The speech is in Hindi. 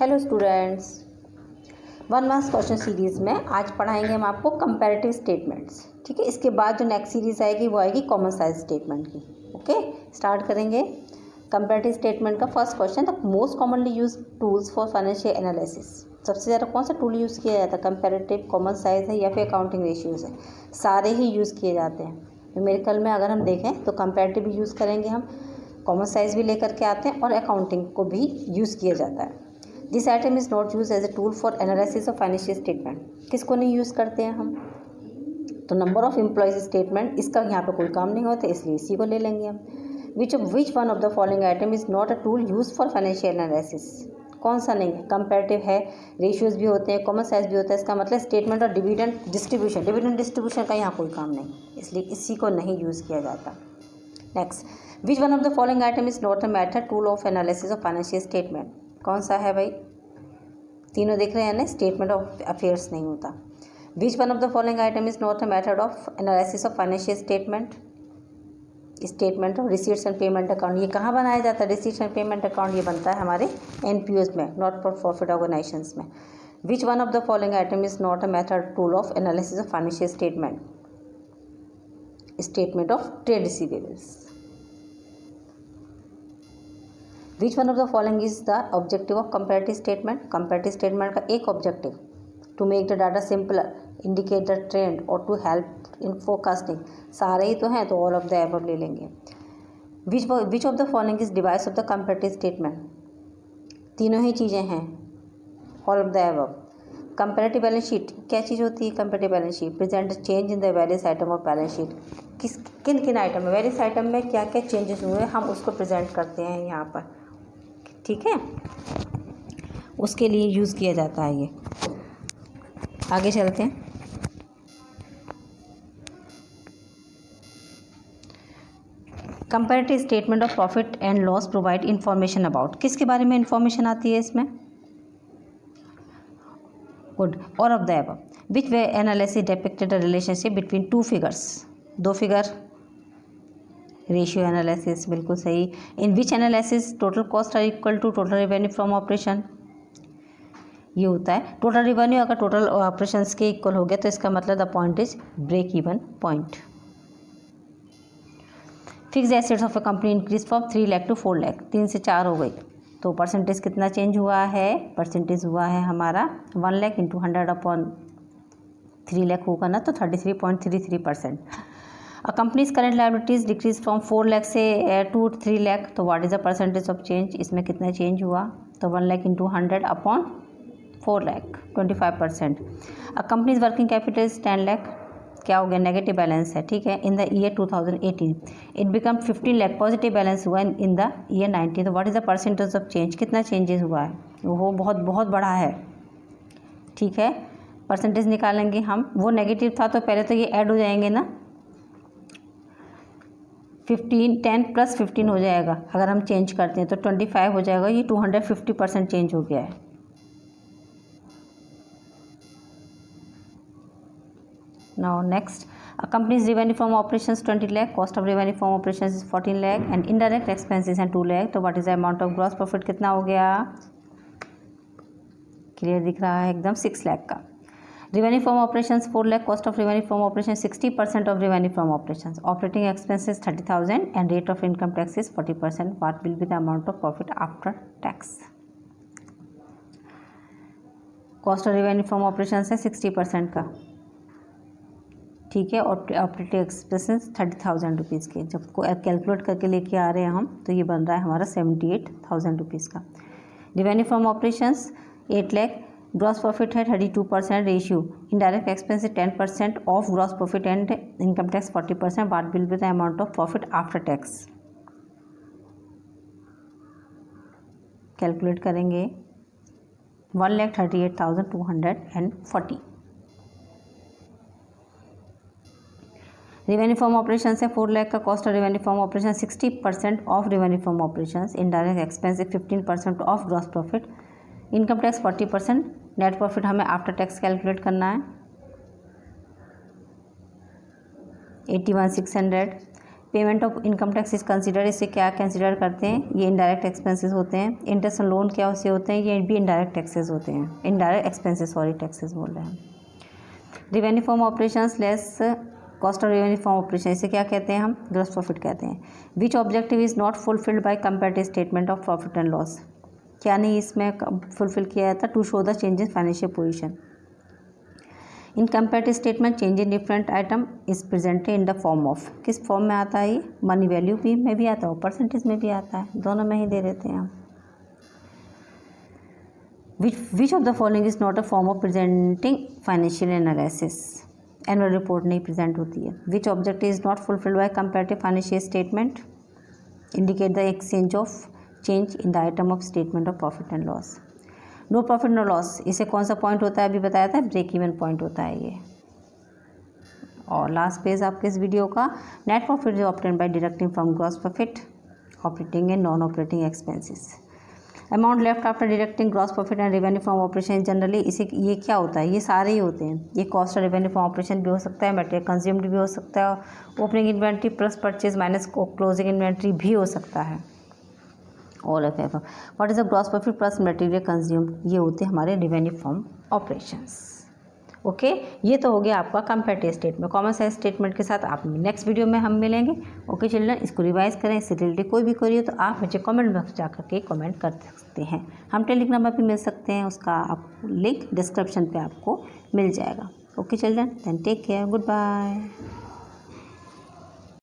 Hello students, 1 marks question series में आज पढ़ाएंगे हम आपको कंपैरेटिव स्टेटमेंट्स। ठीक है, इसके बाद जो नेक्स्ट सीरीज़ आएगी वो आएगी कॉमन साइज स्टेटमेंट की। ओके, स्टार्ट करेंगे कंपैरेटिव स्टेटमेंट का। First question, the most commonly use tools for financial analysis. सबसे ज़्यादा कौन सा टूल यूज़ किया जाता है? कंपैरेटिव, कॉमन साइज है या फिर अकाउंटिंग रेशियोज़ है? सारे ही यूज़ किए जाते हैं। न्यूमेरिकल में अगर हम देखें तो कंपैरेटिव भी यूज़ करेंगे हम, कॉमन साइज भी लेकर के आते हैं और अकाउंटिंग को भी यूज़ किया जाता है। This item is not use as a tool for analysis of financial statement. किसको नहीं यूज़ करते हैं हम? तो नंबर ऑफ एम्प्लॉयज स्टेटमेंट, इसका यहाँ पे कोई काम नहीं होता, इसलिए इसी को ले लेंगे हम। विच one of the following item is not a tool use for financial analysis? कौन सा नहीं है? कंपैरेटिव है, रेशियोज भी होते हैं, कॉमन साइज भी होता है। इसका मतलब स्टेटमेंट और डिविडेंड डिस्ट्रीब्यूशन का यहाँ कोई काम नहीं, इसलिए इसी को नहीं यूज़ किया जाता। Next, which one of the following item is not a method tool of analysis of financial statement? कौन सा है भाई? तीनों देख रहे हैं ना, स्टेटमेंट ऑफ अफेयर्स नहीं होता। विच one of the following item is not a method of analysis of financial statement? Statement of receipts and payment account. ये कहाँ बनाया जाता है? रिसीट्स एंड पेमेंट अकाउंट ये बनता है हमारे एनपीओज में, नॉट फॉर प्रॉफिट ऑर्गेनाइजेशंस में। Which one of the following item is not a method tool of analysis of financial statement? Statement of trade receivables. Which one of the following is the objective of comparative statement? Comparative statement का एक objective, to make the data simpler, indicate the trend और टू हेल्प इन फोरकास्टिंग। सारे ही तो हैं, तो ऑल ऑफ द एबव ले लेंगे। विच of the following is device of the comparative statement? तीनों ही चीज़ें हैं, all of the above. Comparative balance sheet क्या चीज़ होती है? Comparative balance sheet present change in the various item of balance sheet. किन किन आइटम में, वेरियस आइटम में क्या क्या चेंजेस हुए हम उसको प्रेजेंट करते हैं यहाँ पर। ठीक है, उसके लिए यूज़ किया जाता है ये। आगे चलते हैं। Comparative statement of profit and loss provide information about. किसके बारे में इंफॉर्मेशन आती है इसमें? Good, all of the above. Which way analysis depicted the relationship between two figures? दो फिगर, रेशियो एनालिसिस, बिल्कुल सही। In which analysis total cost are equal to total revenue from operation? ये होता है टोटल रेवेन्यू अगर टोटल ऑपरेशंस के इक्वल हो गया तो इसका मतलब the point is break even point. Fixed assets of a company increase from 3 lakh to 4 lakh, 3 से 4 हो गई, तो परसेंटेज कितना चेंज हुआ है? परसेंटेज हुआ है हमारा 1 लाख इंटू 100 अपॉन 3 लाख होगा ना, तो 33.33%। A company's current liabilities decrease from 4 lakh से टू 3 लाख, तो what is the percentage of change? इसमें कितना चेंज हुआ? तो 1 lakh into 100 upon 4 lakh, 25%। A company's working capital is 10 lakh, क्या हो गया? नेगेटिव बैलेंस है। ठीक है, in the year 2018 it become 15 lakh, positive balance हुआ इन द ईयर 19। तो what is the percentage of change? कितना चेंजेस हुआ है? वो बहुत बहुत बड़ा है। ठीक है, परसेंटेज निकालेंगे हम, वो नेगेटिव था तो पहले तो ये ऐड हो जाएंगे ना, 10 प्लस 15 हो जाएगा। अगर हम चेंज करते हैं तो 25 हो जाएगा। ये 250% चेंज हो गया है। Now next, a company's revenue from operations 20 lakh, cost of revenue from operations is 14 lakh and indirect expenses and 2 lakh, तो what is the amount of gross profit? कितना हो गया? क्लियर दिख रहा है एकदम, 6 लाख का। revenue from operations 4 lakh, cost of revenue from operations 60% of revenue from operations, operating expenses 30,000 and rate of income tax is 40%. what will be the amount of profit after tax? cost of revenue from operations है 60% का, ठीक है, और ऑपरेटिंग एक्सपेंसेस 30,000 रुपीज़ के। जब को कैलकुलेट करके लेके आ रहे हैं हम, तो ये बन रहा है हमारा 78,000 रुपीज़ का। Revenue from operations 8 lakh, gross profit है 32% ratio, indirect expense 10% of gross profit and income tax 40%। What will be the amount of profit after tax? Calculate करेंगे, 1,38,240। रेवेन्यू फ्रॉम ऑपरेशन से 4 लाख का, cost of revenue from operation 60% of revenue from operation, indirect expense 15% of gross profit, income tax 40%, net profit हमें आफ्टर टैक्स कैलकुलेट करना है 81,600। Payment of income tax is consider, इसे क्या कंसिडर करते हैं, ये इनडायरेक्ट एक्सपेंसेस होते हैं। इंटरेस्ट ऑन लोन क्या उसे होते हैं, ये भी इनडायरेक्ट टैक्सेस होते हैं, इनडायरेक्ट एक्सपेंसेस, सॉरी टैक्सेस बोल रहे हैं। Revenue from operations less cost of revenue from operation, इसे क्या कहते हैं हम, ग्रॉस प्रॉफिट कहते हैं। Which objective is not fulfilled by comparative statement of profit and loss, क्या नहीं इसमें फुलफिल किया जाता, to show the change in financial position. In comparative statement change in different item is presented in the form of, किस फॉर्म में आता है ये, मनी वैल्यू भी में भी आता है और परसेंटेज में भी आता है, दोनों में ही दे देते हैं हम। Which of the following is not a form of presenting financial analysis, annual report नहीं प्रेजेंट होती है। Which object is not fulfilled by comparative financial statement, indicate the exchange of change in the item of statement of profit and loss. No profit no loss, इसे कौन सा पॉइंट होता है, अभी बताया था, ब्रेक इवन पॉइंट होता है ये। और लास्ट पेज आपके इस वीडियो का, net profit is obtained by deducting from gross profit operating and non operating expenses. Amount left after deducting gross profit and revenue from operation generally, इसे ये क्या होता है, ये सारे ही होते हैं, ये कॉस्ट और रेवेन्यू फ्रॉम ऑपरेशन भी हो सकता है, मटेरियल कंज्यूम्ड भी हो सकता है, opening inventory plus purchase minus closing inventory भी हो सकता है। All of F, what is the gross profit plus material consumed, ये होते हैं हमारे रेवेन्यू फ्रॉम ऑपरेशंस। ओके, ये तो हो गया आपका comparative statement. Common size statement के साथ आप नेक्स्ट वीडियो में हम मिलेंगे। ओके चिल्ड्रन, इसको रिवाइज करें, इससे रिलेटेड कोई भी क्वेरी हो तो आप मुझे कमेंट बॉक्स जा करके कमेंट कर सकते हैं। हम टेलीग्राम पर भी मिल सकते हैं, उसका आप लिंक डिस्क्रिप्शन पे आपको मिल जाएगा। Okay children, then take care, good bye.